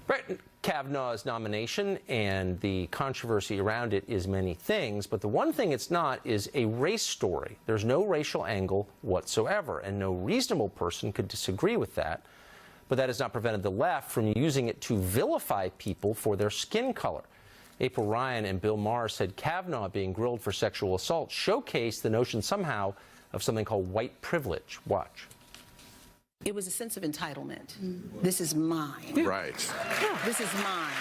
Brett Kavanaugh's nomination and the controversy around it is many things, but the one thing it's not is a race story. There's no racial angle whatsoever, and no reasonable person could disagree with that. But that has not prevented the left from using it to vilify people for their skin color. April Ryan and Bill Maher said Kavanaugh being grilled for sexual assault showcased the notion somehow of something called white privilege. Watch. It was a sense of entitlement. This is mine. Right. This is mine.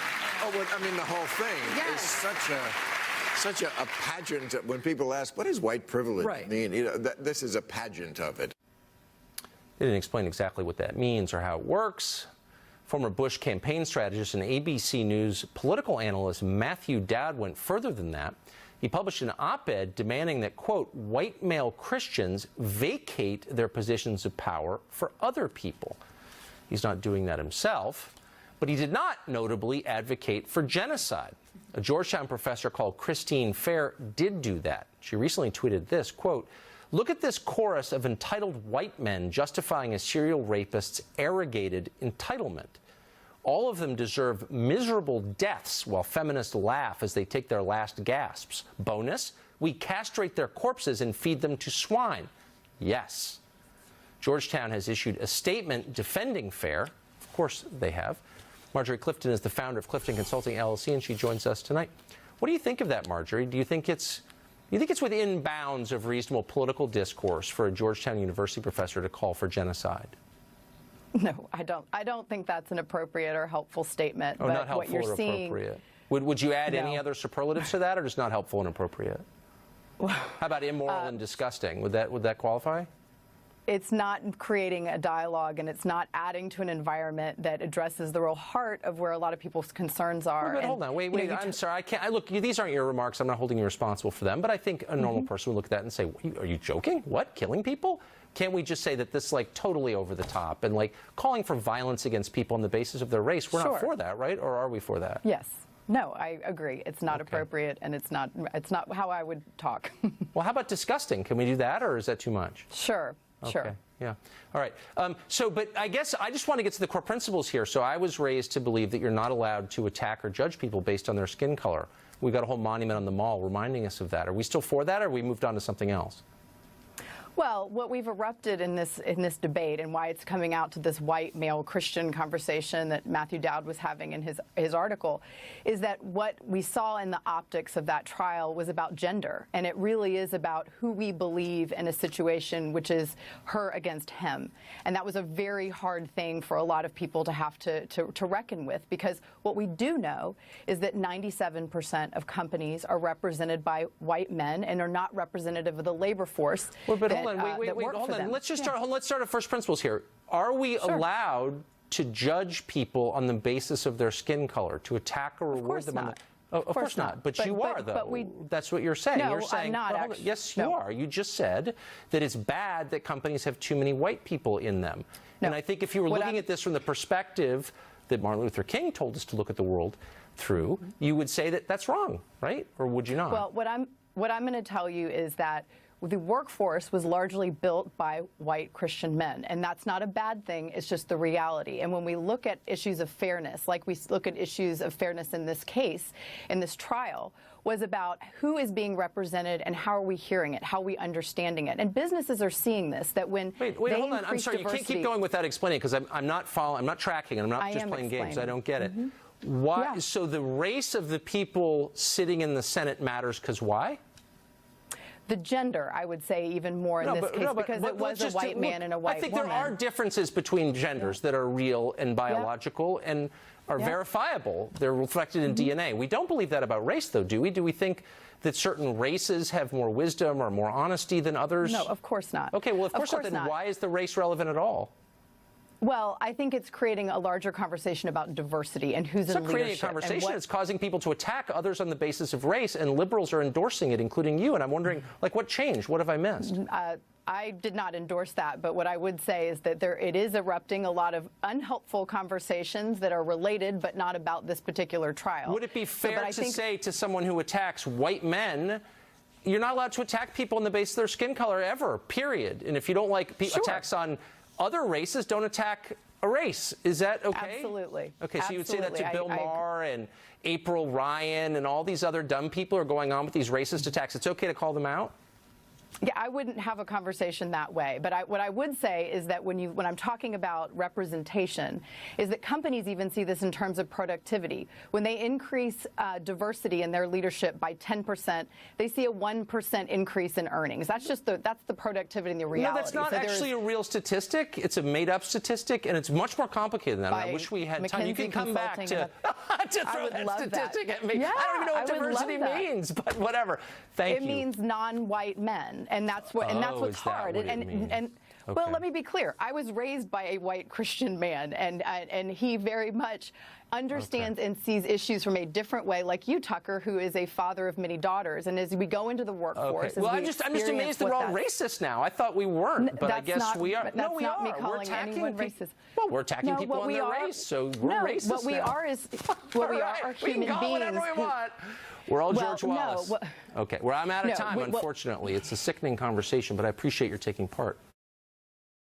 Oh, well, I mean, the whole thing is such a pageant. When people ask, what does white privilege mean? You know, this is a pageant of it. They didn't explain exactly what that means or how it works. Former Bush campaign strategist and ABC News political analyst Matthew Dowd went further than that. He published an op-ed demanding that, quote, white male Christians vacate their positions of power for other people. He's not doing that himself, but he did not notably advocate for genocide. A Georgetown professor called Christine Fair did do that. She recently tweeted this, quote, look at this chorus of entitled white men justifying a serial rapist's arrogated entitlement. All of them deserve miserable deaths while feminists laugh as they take their last gasps. Bonus, we castrate their corpses and feed them to swine. Yes. Georgetown has issued a statement defending Fair. Of course they have. Marjorie Clifton is the founder of Clifton Consulting, LLC, and she joins us tonight. What do you think of that, Marjorie? Do you think it's within bounds of reasonable political discourse for a Georgetown University professor to call for genocide? No, I don't. I don't think that's an appropriate or helpful statement. Oh, but not helpful what you're or seeing, appropriate. Would you add any other superlatives to that, or just not helpful and appropriate? How about immoral and disgusting? Would that qualify? It's not creating a dialogue, and it's not adding to an environment that addresses the real heart of where a lot of people's concerns are. But hold on, wait. I'm sorry. I can't. Look, these aren't your remarks. I'm not holding you responsible for them. But I think a normal person would look at that and say, "Are you joking? What? Killing people? Can't we just say that this is like totally over the top and like calling for violence against people on the basis of their race? We're not for that, right? Or are we for that?" Yes. No, I agree. It's not appropriate, and it's not how I would talk. Well, how about disgusting? Can we do that, or is that too much? Sure. Okay. Sure. Yeah. All right. But I guess I just want to get to the core principles here. So I was raised to believe that you're not allowed to attack or judge people based on their skin color. We've got a whole monument on the Mall reminding us of that. Are we still for that, or have we moved on to something else? Well, what we've erupted in this debate, and why it's coming out to this white male Christian conversation that Matthew Dowd was having in his article, is that what we saw in the optics of that trial was about gender, and it really is about who we believe in a situation which is her against him. And that was a very hard thing for a lot of people to have to reckon with, because what we do know is that 97% of companies are represented by white men and are not representative of the labor force. Well, but hold on, wait, hold on. Let's start at first principles here. Are we allowed to judge people on the basis of their skin color, to attack or reward them? Of course not. But you are, though. That's what you're saying. No, you're saying, I'm not actually. Yes, you are. You just said that it's bad that companies have too many white people in them. No. And I think if you were looking at this from the perspective that Martin Luther King told us to look at the world through, you would say that that's wrong, right? Or would you not? Well, what I'm going to tell you is that the workforce was largely built by white Christian men, and that's not a bad thing. It's just the reality. And when we look at issues of fairness, like we look at issues of fairness in this case, in this trial, was about who is being represented and how are we hearing it, how are we understanding it. And businesses are seeing this, that when Wait, hold on. I'm sorry. You can't keep going without explaining, because I'm not following, I'm not tracking, and I'm not just playing games. I don't get it. Why? Yeah. So the race of the people sitting in the Senate matters because why? The gender, I would say, even more in this case, because it was a white man and a white woman. I think there are differences between genders that are real and biological and are verifiable. They're reflected in DNA. We don't believe that about race, though, do we? Do we think that certain races have more wisdom or more honesty than others? No, of course not. Okay, well, of course not. Then why is the race relevant at all? Well, I think it's creating a larger conversation about diversity and who's in leadership. It's not creating a conversation. It's causing people to attack others on the basis of race, and liberals are endorsing it, including you. And I'm wondering, like, what changed? What have I missed? I did not endorse that, but what I would say is that it is erupting a lot of unhelpful conversations that are related, but not about this particular trial. Would it be fair to say to someone who attacks white men, you're not allowed to attack people on the basis of their skin color ever, period? And if you don't like attacks on other races, don't attack a race. Is that okay? Absolutely. Okay, so you would say that to Absolutely. Bill Maher and April Ryan and all these other dumb people who are going on with these racist attacks. It's okay to call them out? Yeah, I wouldn't have a conversation that way. But what I would say is that when I'm talking about representation, is that companies even see this in terms of productivity. When they increase diversity in their leadership by 10%, they see a 1% increase in earnings. That's the productivity and the reality. No, that's not actually a real statistic. It's a made-up statistic, and it's much more complicated than that. I wish we had time. You can come back to throw that statistic at me. Yeah, I don't even know what diversity means, but whatever. Thank you. It means non-white men. And that's what's hard. Well, let me be clear. I was raised by a white Christian man, and he very much understands and sees issues from a different way, like you, Tucker, who is a father of many daughters. And as we go into the workforce, well, I'm just amazed that we're all racist now. I thought we weren't, but I guess we are. No, we are. Me calling anyone racist. Well, we're attacking people on their race, so we're racist. What we are is we are human beings. We can call whatever we want. We're all George Wallace. No, okay, well, I'm out of time, unfortunately. It's a sickening conversation, but I appreciate your taking part.